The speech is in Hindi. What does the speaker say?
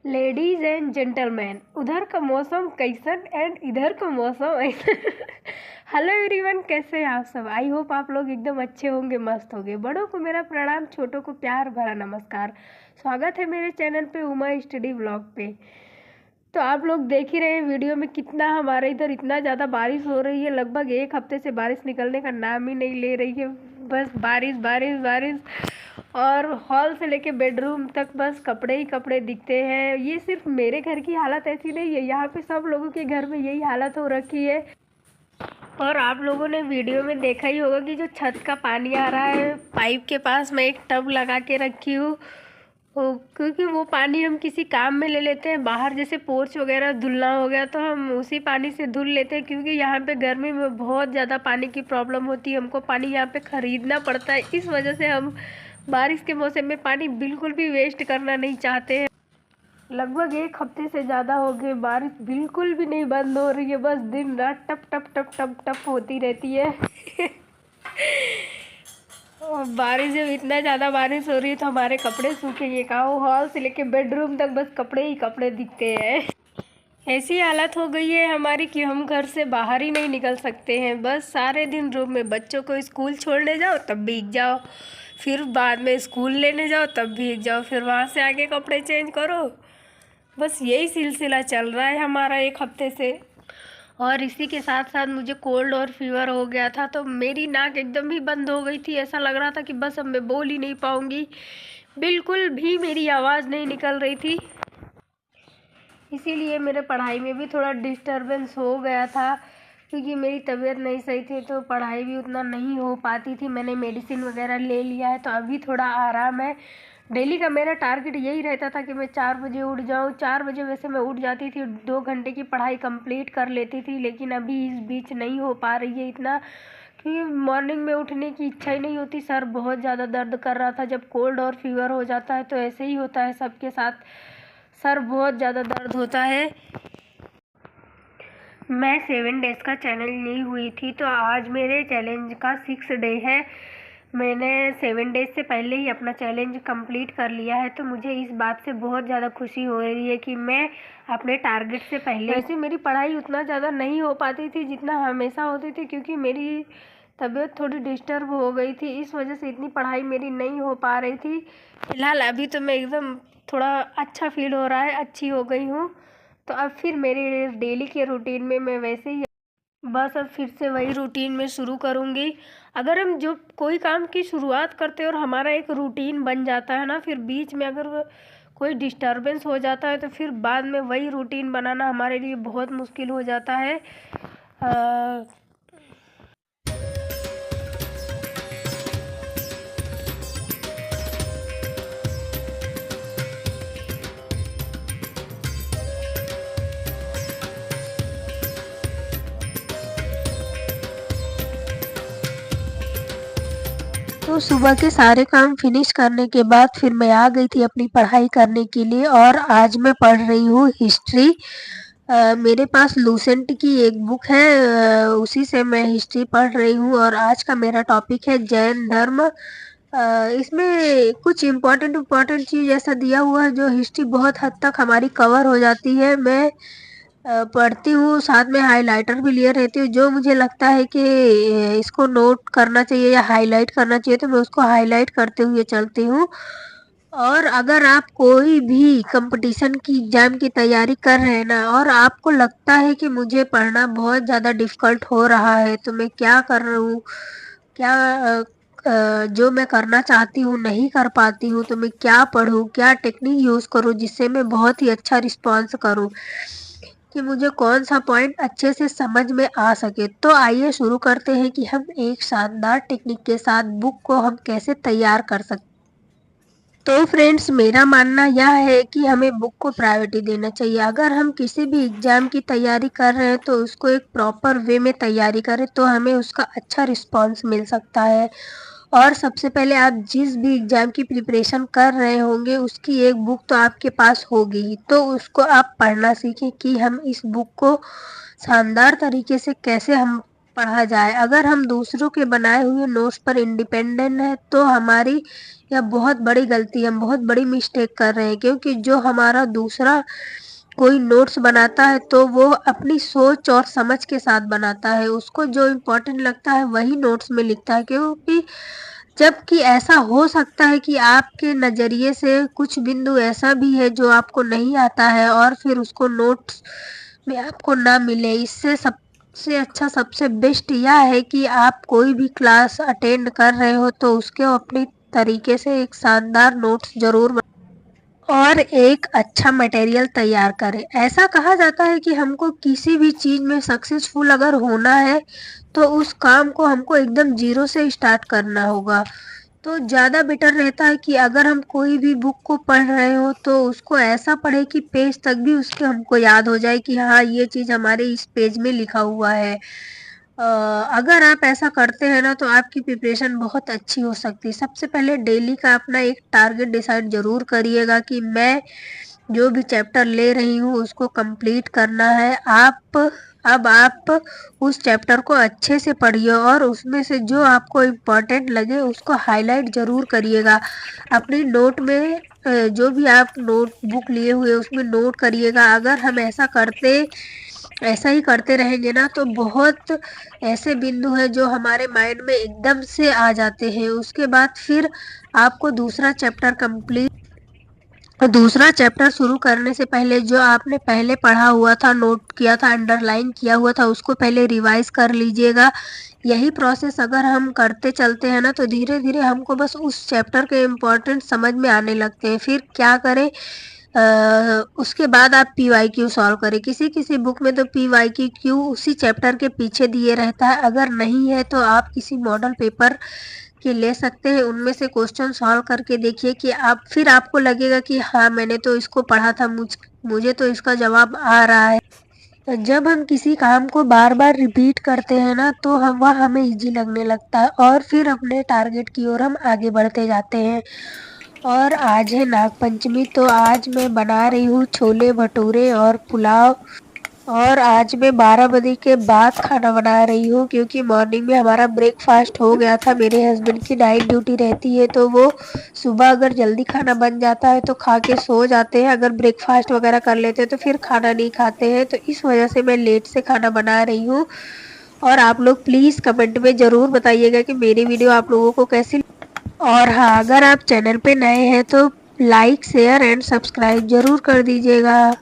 लेडीज एंड जेंटलमैन, उधर का मौसम कैसन एंड इधर का मौसम ऐसा। हेलो एवरीवन, कैसे हैं आप सब। आई होप आप लोग एकदम अच्छे होंगे, मस्त होंगे। बड़ों को मेरा प्रणाम, छोटों को प्यार भरा नमस्कार। स्वागत है मेरे चैनल पे उमा स्टडी व्लॉग पे। तो आप लोग देख ही रहे हैं वीडियो में कितना हमारे इधर इतना ज़्यादा बारिश हो रही है। लगभग एक हफ्ते से बारिश निकलने का नाम ही नहीं ले रही है। बस बारिश बारिश बारिश, और हॉल से लेके बेडरूम तक बस कपड़े ही कपड़े दिखते हैं। ये सिर्फ मेरे घर की हालत ऐसी नहीं है, यहाँ पे सब लोगों के घर में यही हालत हो रखी है। और आप लोगों ने वीडियो में देखा ही होगा कि जो छत का पानी आ रहा है, पाइप के पास मैं एक टब लगा के रखी हूँ, क्योंकि वो पानी हम किसी काम में ले लेते हैं। बाहर जैसे पोर्च वगैरह धुलना हो गया तो हम उसी पानी से धुल लेते हैं, क्योंकि यहाँ पे गर्मी में बहुत ज़्यादा पानी की प्रॉब्लम होती है। हमको पानी यहाँ पे ख़रीदना पड़ता है, इस वजह से हम बारिश के मौसम में पानी बिल्कुल भी वेस्ट करना नहीं चाहते हैं। लगभग एक हफ्ते से ज़्यादा हो गए, बारिश बिल्कुल भी नहीं बंद हो रही है। बस दिन रात टप टप टप टप टप होती रहती है। और बारिश, जब इतना ज़्यादा बारिश हो रही है तो हमारे कपड़े सूखेंगे कहाँ। हॉल से लेके बेडरूम तक बस कपड़े ही कपड़े दिखते हैं। ऐसी हालत हो गई है हमारी कि हम घर से बाहर ही नहीं निकल सकते हैं। बस सारे दिन रूम में, बच्चों को स्कूल छोड़ने जाओ तब भीग जाओ, फिर बाद में स्कूल लेने जाओ तब भीग जाओ, फिर वहाँ से आके कपड़े चेंज करो। बस यही सिलसिला चल रहा है हमारा एक हफ्ते से। और इसी के साथ साथ मुझे कोल्ड और फीवर हो गया था, तो मेरी नाक एकदम ही बंद हो गई थी। ऐसा लग रहा था कि बस अब मैं बोल ही नहीं पाऊँगी, बिल्कुल भी मेरी आवाज़ नहीं निकल रही थी। इसीलिए मेरे पढ़ाई में भी थोड़ा डिस्टरबेंस हो गया था, क्योंकि मेरी तबीयत नहीं सही थी तो पढ़ाई भी उतना नहीं हो पाती थी। मैंने मेडिसिन वगैरह ले लिया है तो अभी थोड़ा आराम है। डेली का मेरा टारगेट यही रहता था कि मैं 4 बजे उठ जाऊँ। 4 बजे वैसे मैं उठ जाती थी, 2 घंटे की पढ़ाई कंप्लीट कर लेती थी, लेकिन अभी इस बीच नहीं हो पा रही है इतना, क्योंकि मॉर्निंग में उठने की इच्छा ही नहीं होती। सर बहुत ज़्यादा दर्द कर रहा था। जब कोल्ड और फीवर हो जाता है तो ऐसे ही होता है सबके साथ, सर बहुत ज़्यादा दर्द होता है। मैं 7 डेज़ का चैलेंज ली हुई थी, तो आज मेरे चैलेंज का 6 डे है। मैंने 7 डेज़ से पहले ही अपना चैलेंज कंप्लीट कर लिया है, तो मुझे इस बात से बहुत ज़्यादा खुशी हो रही है कि मैं अपने टारगेट से पहले। वैसे मेरी पढ़ाई उतना ज़्यादा नहीं हो पाती थी जितना हमेशा होती थी, क्योंकि मेरी तबीयत थोड़ी डिस्टर्ब हो गई थी, इस वजह से इतनी पढ़ाई मेरी नहीं हो पा रही थी। फिलहाल अभी तो मैं एकदम थोड़ा अच्छा फील हो रहा है, अच्छी हो गई हूँ। तो अब फिर मेरे डेली के रूटीन में मैं वैसे ही, बस अब फिर से वही रूटीन में शुरू करूँगी। अगर हम जो कोई काम की शुरुआत करते हैं और हमारा एक रूटीन बन जाता है ना, फिर बीच में अगर कोई डिस्टरबेंस हो जाता है तो फिर बाद में वही रूटीन बनाना हमारे लिए बहुत मुश्किल हो जाता है। तो सुबह के सारे काम फिनिश करने के बाद फिर मैं आ गई थी अपनी पढ़ाई करने के लिए, और आज मैं पढ़ रही हूँ हिस्ट्री। मेरे पास लूसेंट की एक बुक है, उसी से मैं हिस्ट्री पढ़ रही हूँ, और आज का मेरा टॉपिक है जैन धर्म। इसमें कुछ इम्पोर्टेंट चीज़ ऐसा दिया हुआ है जो हिस्ट्री बहुत हद तक हमारी कवर हो जाती है। मैं पढ़ती हूँ, साथ में हाइलाइटर भी लिए रहती हूँ। जो मुझे लगता है कि इसको नोट करना चाहिए या हाईलाइट करना चाहिए तो मैं उसको हाईलाइट करते हुए चलती हूँ। और अगर आप कोई भी कंपटीशन की एग्ज़ाम की तैयारी कर रहे हैं ना, और आपको लगता है कि मुझे पढ़ना बहुत ज़्यादा डिफ़िकल्ट हो रहा है, तो मैं क्या कर रही हूँ, क्या जो मैं करना चाहती हूँ नहीं कर पाती हूँ, तो मैं क्या पढूँ, क्या टेक्निक यूज़ करूँ जिससे मैं बहुत ही अच्छा रिस्पॉन्स करूँ, कि मुझे कौन-सा पॉइंट अच्छे से समझ में आ सके। तो आइए शुरू करते हैं कि हम एक शानदार टेक्निक के साथ बुक को हम कैसे तैयार कर सकते। तो फ्रेंड्स, मेरा मानना यह है कि हमें बुक को प्रायोरिटी देना चाहिए। अगर हम किसी भी एग्ज़ाम की तैयारी कर रहे हैं तो उसको एक प्रॉपर वे में तैयारी करें, तो हमें उसका अच्छा रिस्पॉन्स मिल सकता है। और सबसे पहले आप जिस भी एग्ज़ाम की प्रिपरेशन कर रहे होंगे उसकी एक बुक तो आपके पास होगी ही, तो उसको आप पढ़ना सीखें कि हम इस बुक को शानदार तरीके से कैसे हम पढ़ा जाए। अगर हम दूसरों के बनाए हुए नोट्स पर इंडिपेंडेंट हैं तो हमारी यह बहुत बड़ी गलती है, हम बहुत बड़ी मिस्टेक कर रहे हैं, क्योंकि जो हमारा दूसरा कोई नोट्स बनाता है तो वो अपनी सोच और समझ के साथ बनाता है, उसको जो इम्पोर्टेंट लगता है वही नोट्स में लिखता है। क्योंकि जबकि ऐसा हो सकता है कि आपके नज़रिए से कुछ बिंदु ऐसा भी है जो आपको नहीं आता है और फिर उसको नोट्स में आपको ना मिले। इससे सबसे अच्छा, सबसे बेस्ट यह है कि आप कोई भी क्लास अटेंड कर रहे हो तो उसके अपनी तरीके से एक शानदार नोट्स जरूर और एक अच्छा मटेरियल तैयार करें। ऐसा कहा जाता है कि हमको किसी भी चीज़ में सक्सेसफुल अगर होना है तो उस काम को हमको एकदम ज़ीरो से स्टार्ट करना होगा। तो ज़्यादा बेटर रहता है कि अगर हम कोई भी बुक को पढ़ रहे हो तो उसको ऐसा पढ़ें कि पेज तक भी उसके हमको याद हो जाए कि हाँ, ये चीज़ हमारे इस पेज में लिखा हुआ है। अगर आप ऐसा करते हैं ना तो आपकी प्रिपरेशन बहुत अच्छी हो सकती है। सबसे पहले डेली का अपना एक टारगेट डिसाइड ज़रूर करिएगा कि मैं जो भी चैप्टर ले रही हूँ उसको कंप्लीट करना है। अब आप उस चैप्टर को अच्छे से पढ़िए और उसमें से जो आपको इम्पोर्टेंट लगे उसको हाईलाइट ज़रूर करिएगा। अपनी नोट में जो भी आप नोट बुक लिए हुए उसमें नोट करिएगा। अगर हम ऐसा ही करते रहेंगे ना तो बहुत ऐसे बिंदु हैं जो हमारे माइंड में एकदम से आ जाते हैं। उसके बाद फिर आपको दूसरा चैप्टर शुरू करने से पहले जो आपने पहले पढ़ा हुआ था, नोट किया था, अंडरलाइन किया हुआ था, उसको पहले रिवाइज कर लीजिएगा। यही प्रोसेस अगर हम करते चलते हैं ना तो धीरे धीरे हमको बस उस चैप्टर के इम्पोर्टेंट समझ में आने लगते हैं। फिर क्या करें, उसके बाद आप PYQ सॉल्व करें। किसी किसी बुक में तो PYQ उसी चैप्टर के पीछे दिए रहता है। अगर नहीं है तो आप किसी मॉडल पेपर के ले सकते हैं, उनमें से क्वेश्चन सॉल्व करके देखिए कि फिर आपको लगेगा कि हाँ, मैंने तो इसको पढ़ा था, मुझे तो इसका जवाब आ रहा है। तो जब हम किसी काम को बार बार रिपीट करते हैं ना तो वह हमें इजी लगने लगता है और फिर अपने टारगेट की ओर हम आगे बढ़ते जाते हैं। और आज है नाग पंचमी, तो आज मैं बना रही हूँ छोले भटूरे और पुलाव। और आज मैं 12 बजे के बाद खाना बना रही हूँ क्योंकि मॉर्निंग में हमारा ब्रेकफास्ट हो गया था। मेरे हस्बैंड की नाइट ड्यूटी रहती है तो वो सुबह अगर जल्दी खाना बन जाता है तो खा के सो जाते हैं। अगर ब्रेकफास्ट वगैरह कर लेते हैं तो फिर खाना नहीं खाते हैं, तो इस वजह से मैं लेट से खाना बना रही हूँ। और आप लोग प्लीज़ कमेंट में ज़रूर बताइएगा कि मेरी वीडियो आप लोगों को कैसी। और हाँ, अगर आप चैनल पे नए हैं तो लाइक, शेयर एंड सब्सक्राइब ज़रूर कर दीजिएगा।